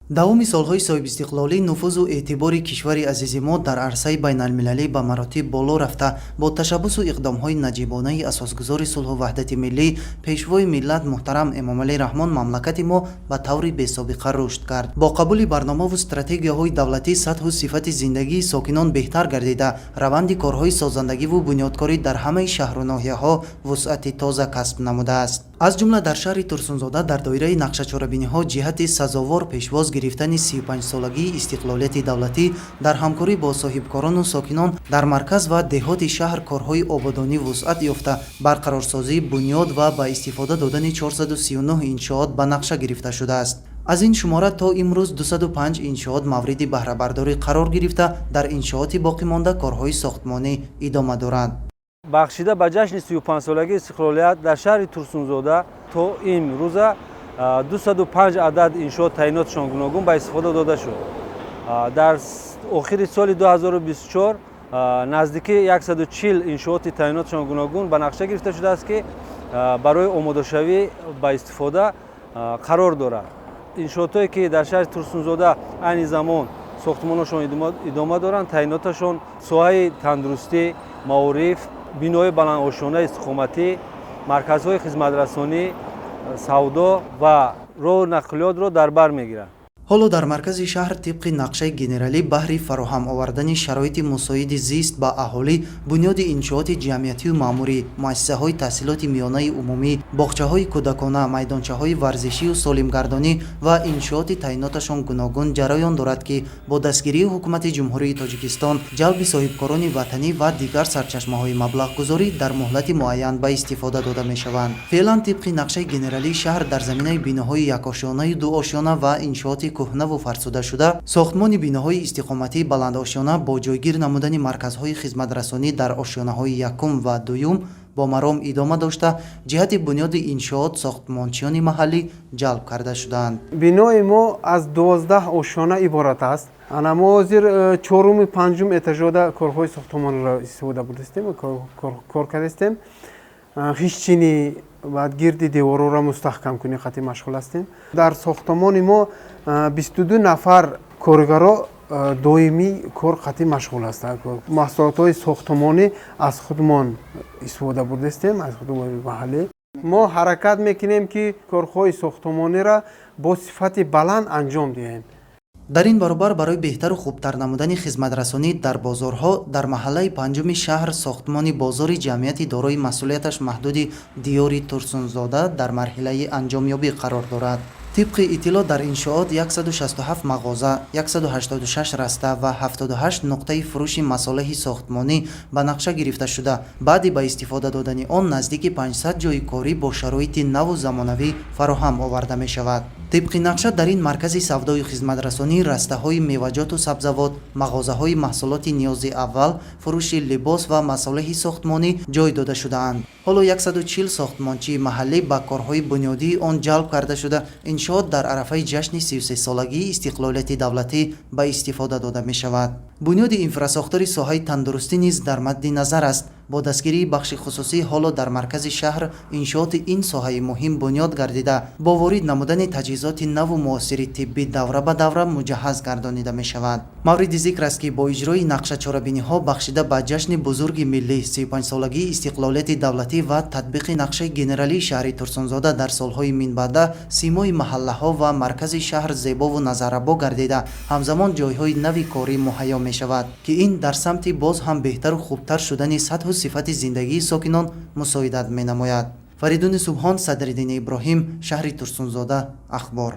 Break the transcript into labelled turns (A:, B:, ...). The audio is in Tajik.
A: давоми солҳои соҳибистиқлолӣ нуфузу эътибори кишвари азизи мо дар арсаи байналмилалӣ ба маратиб боло рафта, бо ташаббусу иқдомҳои наҷибонаи асосгузори сулҳу ваҳдати миллӣ, пешвои миллат муҳтарам Эмомалӣ Раҳмон мамлакати мо ба таври бесобиқа рушд кард. Бо қабули барномаву стратегияҳои давлатӣ сатҳу сифати зиндагии сокинон беҳтар гардида, раванди корҳои созандагиву бунёдкорӣ дар ҳамаи шаҳру ноҳияҳо вусъати тоза касб намудааст. аз ҷумла дар шаҳри Турсунзода дар доираи нақшачорабиниҳо ҷиҳати сазовор пешвоз гирифтани 35-солагии истиқлолияти давлатӣ дар ҳамкорӣ бо соҳибкорону сокинон дар марказ ва деҳоти шаҳр корҳои ободонӣ вусъат ёфта, барқарорсозӣ, бунёд ва ба истифода додани 439 иншоот ба нақша гирифта шудааст. аз ин шумора то имрӯз 205 иншоот мавриди баҳрабардорӣ қарор гирифта, дар иншооти боқимонда корҳои сохтмонӣ идома доранд.
B: бахшида ба ҷашни 35-солагии истиқлолият дар шаҳри Турсунзода то имрӯза 205 адад иншоот таъинотшон гуногун ба истифода дода шуд. дар охири соли 2024 наздики 140 иншооти таъинотшон гуногун ба нақша гирифта шудааст, ки барои омодашавӣ ба истифода қарор дорад. иншоотое ки дар шаҳри Турсунзода айни замон сохтмоношон идома доранд, таъиноташон соҳаи тандурустӣ, маориф, бинои баландошонаи истиқоматӣ, марказҳои хизматрасонӣ, савдо ва роҳу нақлиётро дар бар мегиранд.
A: ҳоло дар маркази шаҳр тибқи нақшаи генералӣ баҳри фароҳам овардани шароити мусоиди зист ба аҳолӣ, бунёди иншооти ҷамъиятию маъмурӣ, муассисаҳои таҳсилоти миёнаи умумӣ, боғчаҳои кӯдакона, майдончаҳои варзишию солимгардонӣ ва иншооти таъиноташон гуногун ҷараён дорад, ки бо дастгирии ҳукумати ҷумҳурии Тоҷикистон, ҷалби соҳибкорони ватанӣ ва дигар сарчашмаҳои маблағгузорӣ дар муҳлати муайян ба истифода дода мешаванд. феълан тибқи нақшаи генералии шаҳр дар заминаи биноҳои якошёнаю дуошёна ва иншооти кӯҳнаву фарсуда шуда, сохтмони биноҳои истиқоматии баландошёна бо ҷойгир намудани марказҳои хизматрасонӣ дар ошёнаҳои якум ва дуюм бо маром идома дошта, ҷиҳати бунёди иншоот сохтмончиёни маҳаллӣ ҷалб карда шудаанд.
C: бинои мо аз 12 ошона иборат аст. мо ҳозир 4-уму 5-ум этажода корҳои сохтмонро истифода бурдастем, кор кардастем. хишчини баъд гирди девороро мустаҳкам кунӣ хати машғул ҳастем. дар сохтмони мо 22 нафар коргаро доимӣ кор хати машғул ҳастанд. маҳсулотҳои сохтмонӣ аз худмон истифода бурдастем, аз худмони маҳаллӣ. мо ҳаракат мекунем ки корҳои сохтмониро бо сифати баланд анҷом диҳем.
A: дар ин баробар барои беҳтару хубтар намудани хизматрасонӣ дар бозорҳо, дар маҳаллаи панҷуми шаҳр сохтмони бозори ҷамъияти дорои масъулияташ маҳдуди диёри Турсунзода дар марҳилаи анҷомёбӣ қарор дорад. тибқи иттилоъ дар иншоот 167 мағоза, 186 раста ва 78 нуқтаи фурӯши масолиҳи сохтмонӣ ба нақша гирифта шуда, баъди ба истифода додани он наздики 500 ҷойи корӣ бо шароити наву замонавӣ фароҳам оварда мешавад. тибқи нақша дар ин маркази савдою хизматрасонӣ растаҳои меваҷоту сабзавот, мағозаҳои маҳсулоти ниёзи аввал, фурӯши либос ва масолиҳи сохтмонӣ ҷой дода шудаанд. ҳоло 140 сохтмончии маҳаллӣ ба корҳои бунёдии он ҷалб карда шуда, иншоот дар арафаи ҷашни 33-солагии истиқлолияти давлатӣ ба истифода дода мешавад. бунёди инфрасохтори соҳаи тандурустӣ низ дар мадди назар аст. бо дастгирии бахши хусусӣ ҳоло дар маркази шаҳр иншооти ин соҳаи муҳим бунёд гардида, бо ворид намудани таҷҳизоти наву муосири тиббӣ давра ба давра муҷаҳҳаз гардонида мешавад. мавриди зикр аст, ки бо иҷрои нақшачорабиниҳо бахшида ба ҷашни бузурги миллӣ 35-солагии истиқлолияти давлатӣ ва татбиқи нақшаи генералии шаҳри Турсунзода дар солҳои минбаъда, симои маҳаллаҳо ва маркази шаҳр зебову назаррабо гардида, ҳамзамон ҷойҳои нави корӣ муҳайё мешавад, ки ин дар самти боз ҳам беҳтару хубтар шудани сатҳу сифати зиндагии сокинон мусоидат менамояд. Фаридуни Субҳон, Садриддин Иброҳим, шаҳри Турсунзода, Ахбор.